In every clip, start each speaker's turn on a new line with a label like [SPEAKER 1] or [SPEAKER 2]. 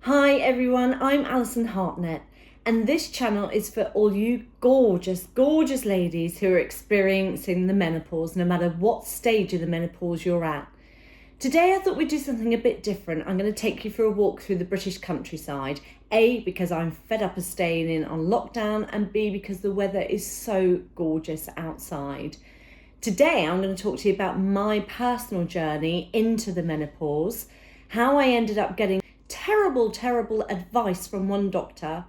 [SPEAKER 1] Hi everyone, I'm Hartnett, and this channel is for all you gorgeous ladies who are experiencing the menopause, no matter what stage of the menopause you're at. Today I thought we'd do something a bit different. I'm going to take you for a walk through the British countryside. A, because I'm fed up of staying in on lockdown, and B, because the weather is so gorgeous outside. Today I'm going to talk to you about my personal journey into the menopause, how I ended up getting terrible advice from one doctor,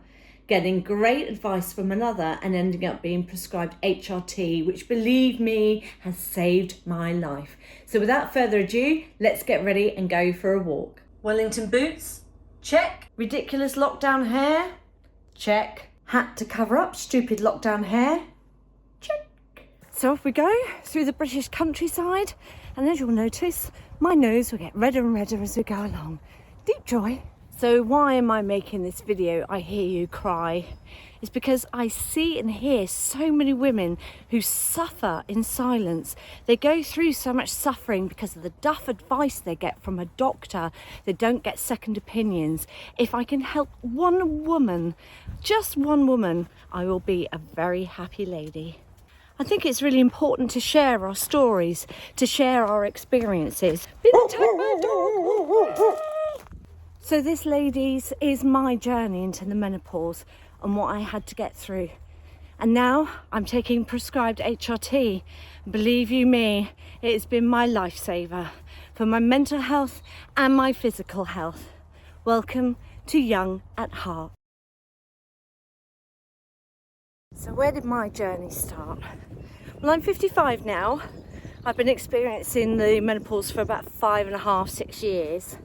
[SPEAKER 1] getting great advice from another, and ending up being prescribed HRT, which, believe me, has saved my life. So without further ado, let's get ready and go for a walk. Wellington boots? Check. Ridiculous lockdown hair? Check. Hat to cover up stupid lockdown hair? Check. So off we go through the British countryside, and as you'll notice, my nose will get redder and redder as we go along. Deep joy. So why am I making this video, I hear you cry? It's because I see and hear so many women who suffer in silence. They go through so much suffering because of the duff advice they get from a doctor. They don't get second opinions. If I can help one woman, just one woman, I will be a very happy lady. I think it's really important to share our stories, to share our experiences. So this, ladies, is my journey into the menopause and what I had to get through. And now I'm taking prescribed HRT. Believe you me, it has been my lifesaver for my mental health and my physical health. Welcome to Young at Heart. So where did my journey start? Well, I'm 55 now. I've been experiencing the menopause for about 5.5, 6 years.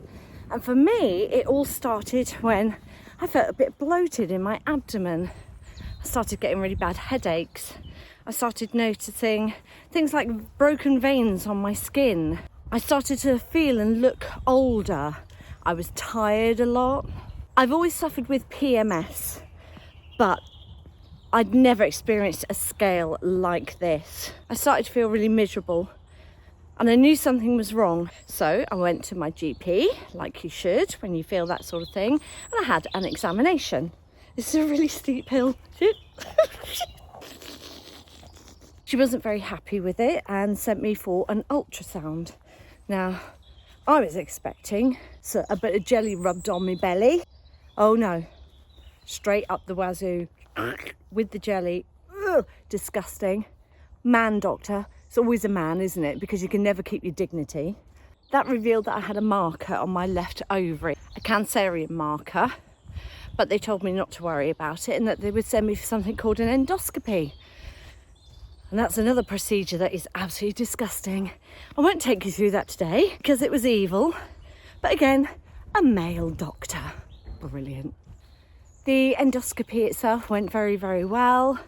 [SPEAKER 1] And for me, it all started when I felt a bit bloated in my abdomen. I started getting really bad headaches. I started noticing things like broken veins on my skin. I started to feel and look older. I was tired a lot. I've always suffered with PMS, but I'd never experienced a scale like this. I started to feel really miserable. And I knew something was wrong. So I went to my GP, like you should when you feel that sort of thing, and I had an examination. This is a really steep hill. She wasn't very happy with it and sent me for an ultrasound. Now, I was expecting a bit of jelly rubbed on my belly. Oh no, straight up the wazoo with the jelly. Ugh, disgusting. Man doctor. It's always a man, isn't it? Because you can never keep your dignity. That revealed that I had a marker on my left ovary, a Cancerian marker, but they told me not to worry about it and that they would send me for something called an endoscopy. And that's another procedure that is absolutely disgusting. I won't take you through that today because it was evil. But again, a male doctor. Brilliant. The endoscopy itself went very well.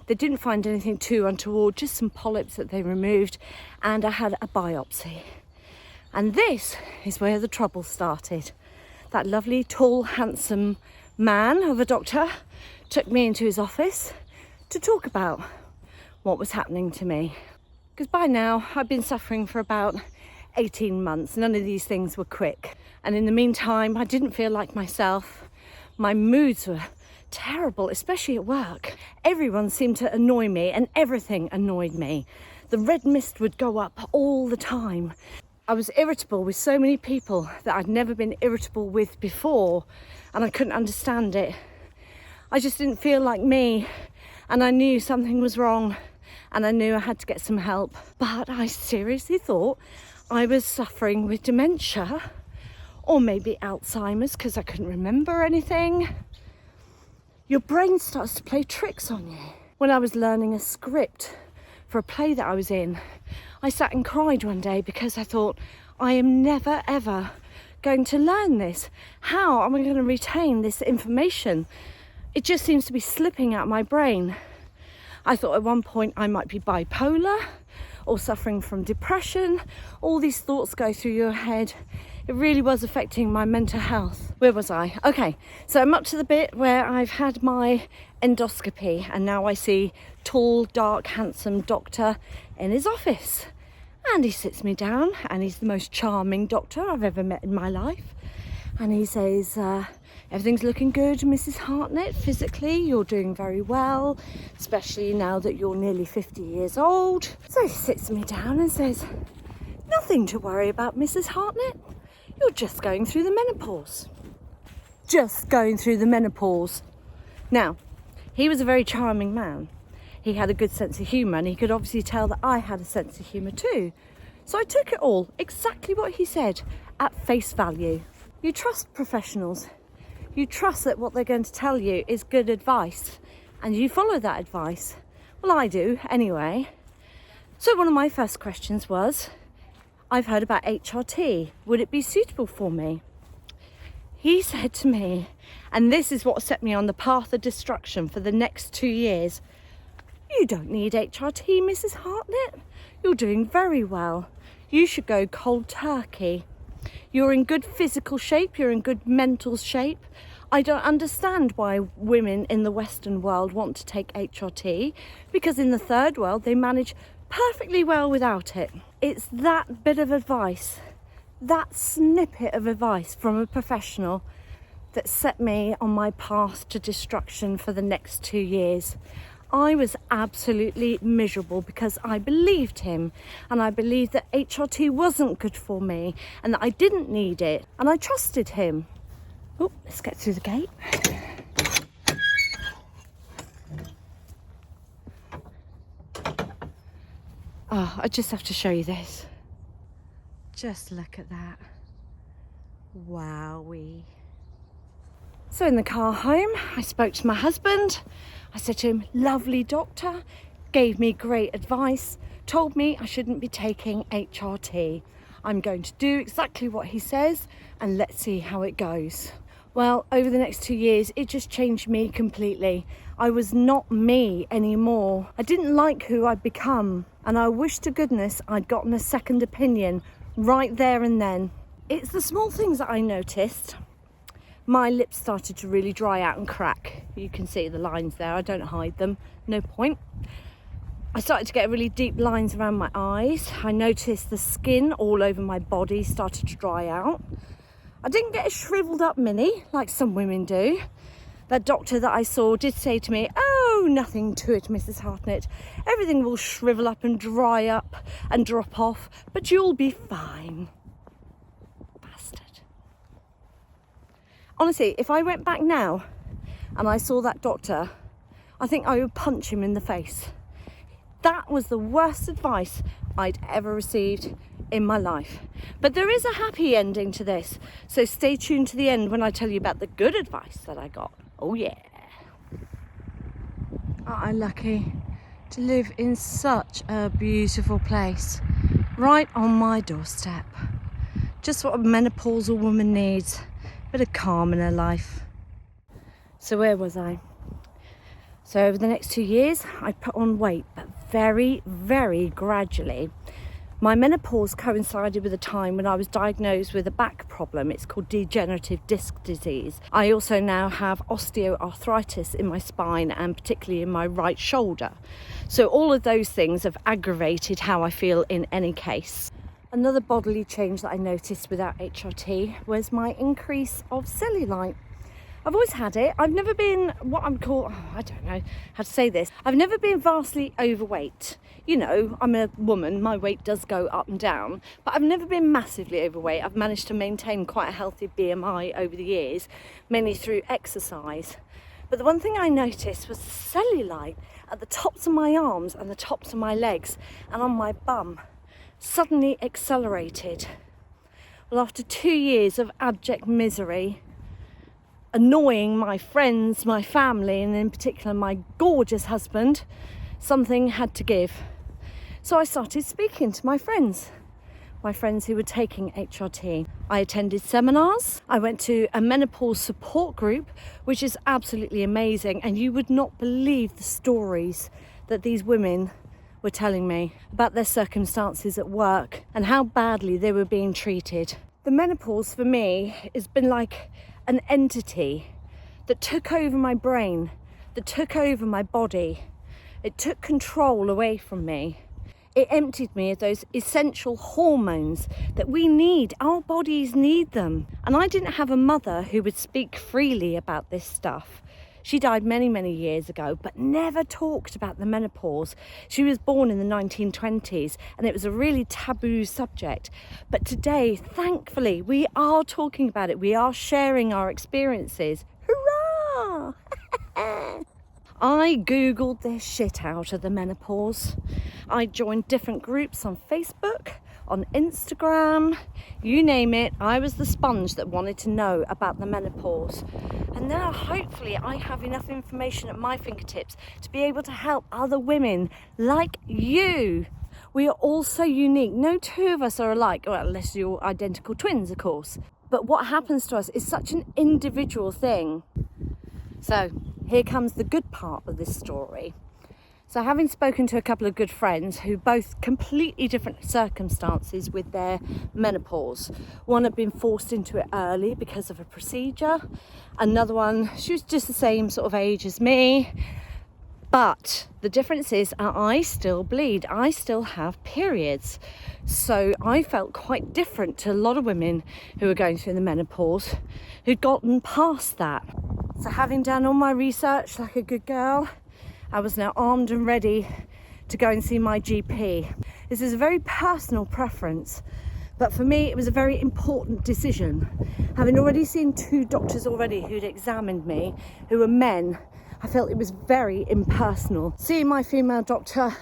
[SPEAKER 1] They didn't find anything too untoward, just some polyps that they removed, and I had a biopsy. And this is where the trouble started. That lovely, tall, handsome man of a doctor took me into his office to talk about what was happening to me. Because by now I've been suffering for about 18 months. None of these things were quick. And in the meantime, I didn't feel like myself. My moods were terrible, especially at work. Everyone seemed to annoy me and everything annoyed me. The red mist would go up all the time. I was irritable with so many people that I'd never been irritable with before, and I couldn't understand it. I just didn't feel like me, and I knew something was wrong, and I knew I had to get some help. But I seriously thought I was suffering with dementia. Or maybe Alzheimer's, because I couldn't remember anything. Your brain starts to play tricks on you. When I was learning a script for a play that I was in, I sat and cried one day because I thought, I am never ever going to learn this. How am I going to retain this information? It just seems to be slipping out of my brain. I thought at one point I might be bipolar or suffering from depression. All these thoughts go through your head. It really was affecting my mental health. Where was I? Okay, so I'm up to the bit where I've had my endoscopy and now I see tall, dark, handsome doctor in his office. And he sits me down and he's the most charming doctor I've ever met in my life. And he says, Everything's looking good, Mrs. Hartnett. Physically, you're doing very well, especially now that you're nearly 50 years old. So he sits me down and says, nothing to worry about, Mrs. Hartnett. You're just going through the menopause. Just going through the menopause. Now, he was a very charming man. He had a good sense of humour, and he could obviously tell that I had a sense of humour too. So I took it all, exactly what he said, at face value. You trust professionals. You trust that what they're going to tell you is good advice, and you follow that advice. Well, I do anyway. So one of my first questions was, I've heard about HRT. Would it be suitable for me? He said to me, and this is what set me on the path of destruction for the next 2 years, you don't need HRT, Mrs. Hartnett. You're doing very well. You should go cold turkey. You're in good physical shape, you're in good mental shape. I don't understand why women in the Western world want to take HRT, because in the third world they manage perfectly well without it. It's that bit of advice, that snippet of advice from a professional that set me on my path to destruction for the next 2 years. I was absolutely miserable because I believed him, and I believed that HRT wasn't good for me and that I didn't need it, and I trusted him. Oh, let's get through the gate. Oh, I just have to show you this. Just look at that. Wowee. So in the car home, I spoke to my husband. I said to him, lovely doctor, gave me great advice, told me I shouldn't be taking HRT. I'm going to do exactly what he says, and let's see how it goes. Well, over the next 2 years, it just changed me completely. I was not me anymore. I didn't like who I'd become, and I wish to goodness I'd gotten a second opinion right there and then. It's the small things that I noticed. My lips started to really dry out and crack. You can see the lines there, I don't hide them, no point. I started to get really deep lines around my eyes. I noticed the skin all over my body started to dry out. I didn't get a shriveled up mini like some women do. That doctor that I saw did say to me, oh, nothing to it, Mrs. Hartnett. Everything will shrivel up and dry up and drop off, but you'll be fine. Honestly, if I went back now and I saw that doctor, I think I would punch him in the face. That was the worst advice I'd ever received in my life. But there is a happy ending to this, so stay tuned to the end when I tell you about the good advice that I got. Oh yeah. Aren't I lucky to live in such a beautiful place, right on my doorstep. Just what a menopausal woman needs. Bit of calm in her life. So where was I? So over the next 2 years, I put on weight, but very, very gradually. My menopause coincided with a time when I was diagnosed with a back problem. It's called degenerative disc disease. I also now have osteoarthritis in my spine, and particularly in my right shoulder. So all of those things have aggravated how I feel in any case. Another bodily change that I noticed without HRT was my increase of cellulite. I've always had it. I've never been what I'm called, I don't know how to say this. I've never been vastly overweight. You know, I'm a woman, my weight does go up and down, but I've never been massively overweight. I've managed to maintain quite a healthy BMI over the years, mainly through exercise. But the one thing I noticed was cellulite at the tops of my arms and the tops of my legs and on my bum. Suddenly accelerated. Well, after 2 years of abject misery, annoying my friends, my family, and in particular my gorgeous husband, something had to give. So I started speaking to my friends who were taking HRT. I attended seminars. I went to a menopause support group, which is absolutely amazing, and you would not believe the stories that these women were telling me about their circumstances at work and how badly they were being treated. The menopause for me has been like an entity that took over my brain, that took over my body. It took control away from me. It emptied me of those essential hormones that we need. Our bodies need them. And I didn't have a mother who would speak freely about this stuff. She died many, many years ago, but never talked about the menopause. She was born in the 1920s, and it was a really taboo subject. But today, thankfully, we are talking about it. We are sharing our experiences. Hurrah! I Googled this shit out of the menopause. I joined different groups on Facebook, on Instagram, you name it. I was the sponge that wanted to know about the menopause. And now hopefully I have enough information at my fingertips to be able to help other women like you. We are all so unique. No two of us are alike, well, unless you're identical twins, of course. But what happens to us is such an individual thing. So here comes the good part of this story. So having spoken to a couple of good friends who both completely different circumstances with their menopause. One had been forced into it early because of a procedure. Another one, she was just the same sort of age as me. But the difference is I still bleed. I still have periods. So I felt quite different to a lot of women who were going through the menopause who'd gotten past that. So having done all my research like a good girl, I was now armed and ready to go and see my GP. This is a very personal preference, but for me it was a very important decision. Having already seen 2 doctors already who'd examined me, who were men, I felt it was very impersonal. Seeing my female doctor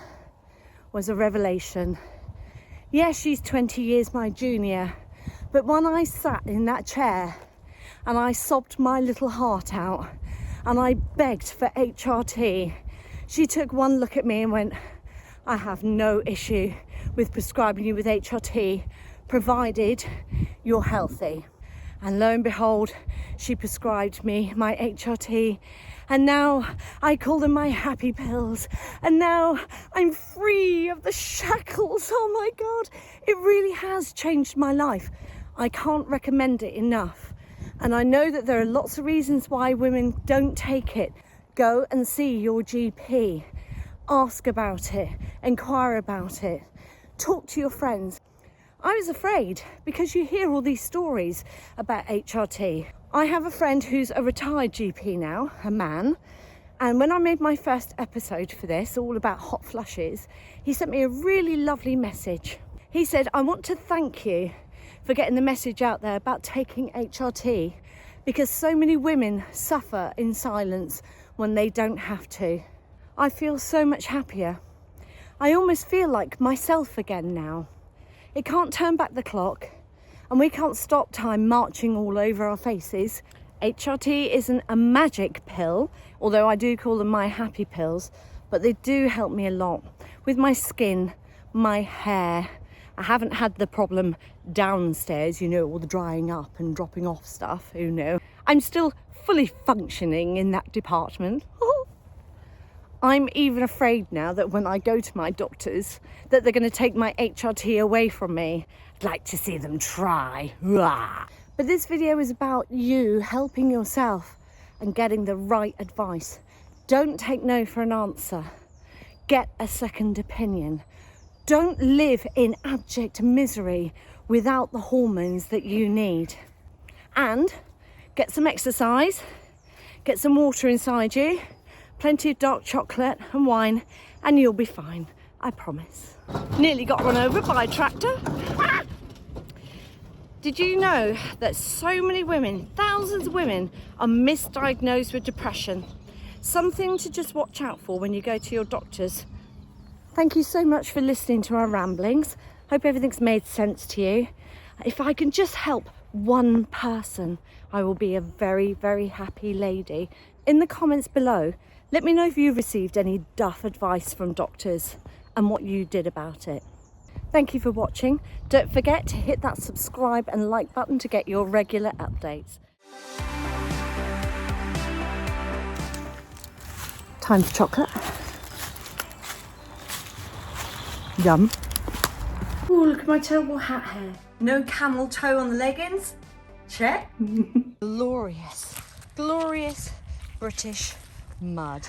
[SPEAKER 1] was a revelation. Yes, she's 20 years my junior, but when I sat in that chair and I sobbed my little heart out and I begged for HRT, she took one look at me and went, I have no issue with prescribing you with HRT, provided you're healthy. And lo and behold, she prescribed me my HRT, and now I call them my happy pills, and now I'm free of the shackles. Oh my God, it really has changed my life. I can't recommend it enough. And I know that there are lots of reasons why women don't take it. Go and see your GP. Ask about it, inquire about it, talk to your friends. I was afraid because you hear all these stories about HRT. I have a friend who's a retired GP now, a man, and when I made my first episode for this, all about hot flushes, he sent me a really lovely message. He said, I want to thank you for getting the message out there about taking HRT, because so many women suffer in silence when they don't have to. I feel so much happier. I almost feel like myself again now. It can't turn back the clock, and we can't stop time marching all over our faces. HRT isn't a magic pill, although I do call them my happy pills, but they do help me a lot with my skin, my hair. I haven't had the problem downstairs, you know, all the drying up and dropping off stuff, who knew. I'm still fully functioning in that department. I'm even afraid now that when I go to my doctors that they're going to take my HRT away from me. I'd like to see them try. But this video is about you helping yourself and getting the right advice. Don't take no for an answer. Get a second opinion. Don't live in abject misery without the hormones that you need. And get some exercise, get some water inside you, plenty of dark chocolate and wine, and you'll be fine, I promise. Nearly got run over by a tractor. Did you know that so many women, thousands of women, are misdiagnosed with depression? Something to just watch out for when you go to your doctors. Thank you so much for listening to our ramblings. Hope everything's made sense to you. If I can just help one person, I will be a very, very happy lady. In the comments below, let me know if you've received any duff advice from doctors and what you did about it. Thank you for watching. Don't forget to hit that subscribe and like button to get your regular updates. Time for chocolate. Yum. Oh, look at my terrible hat hair. No camel toe on the leggings. Check. Glorious, glorious British mud.